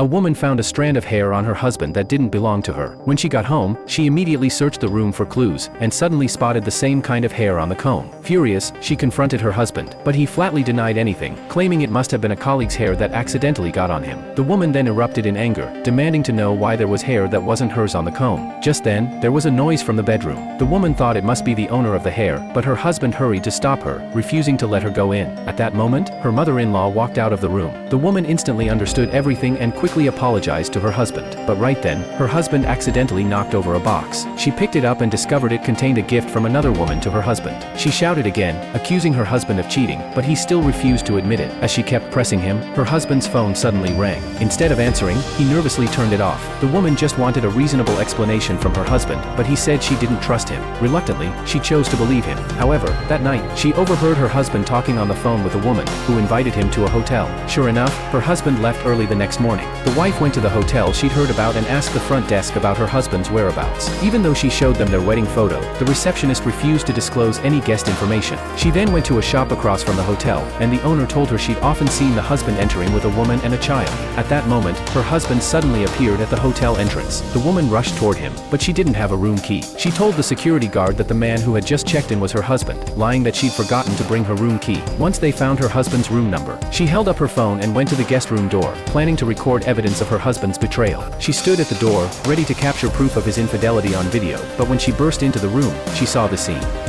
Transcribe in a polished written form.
A woman found a strand of hair on her husband that didn't belong to her. When she got home, she immediately searched the room for clues, and suddenly spotted the same kind of hair on the comb. Furious, she confronted her husband, but he flatly denied anything, claiming it must have been a colleague's hair that accidentally got on him. The woman then erupted in anger, demanding to know why there was hair that wasn't hers on the comb. Just then, there was a noise from the bedroom. The woman thought it must be the owner of the hair, but her husband hurried to stop her, refusing to let her go in. At that moment, her mother-in-law walked out of the room. The woman instantly understood everything and quickly apologized to her husband. But right then, her husband accidentally knocked over a box. She picked it up and discovered it contained a gift from another woman to her husband. She shouted again, accusing her husband of cheating, but he still refused to admit it. As she kept pressing him, her husband's phone suddenly rang. Instead of answering, he nervously turned it off. The woman just wanted a reasonable explanation from her husband, but he said she didn't trust him. Reluctantly, she chose to believe him. However, that night, she overheard her husband talking on the phone with a woman, who invited him to a hotel. Sure enough, her husband left early the next morning. The wife went to the hotel she'd heard about and asked the front desk about her husband's whereabouts. Even though she showed them their wedding photo, the receptionist refused to disclose any guest information. She then went to a shop across from the hotel, and the owner told her she'd often seen the husband entering with a woman and a child. At that moment, her husband suddenly appeared at the hotel entrance. The woman rushed toward him, but she didn't have a room key. She told the security guard that the man who had just checked in was her husband, lying that she'd forgotten to bring her room key. Once they found her husband's room number, she held up her phone and went to the guest room door, planning to record evidence of her husband's betrayal. She stood at the door, ready to capture proof of his infidelity on video, but when she burst into the room, she saw the scene.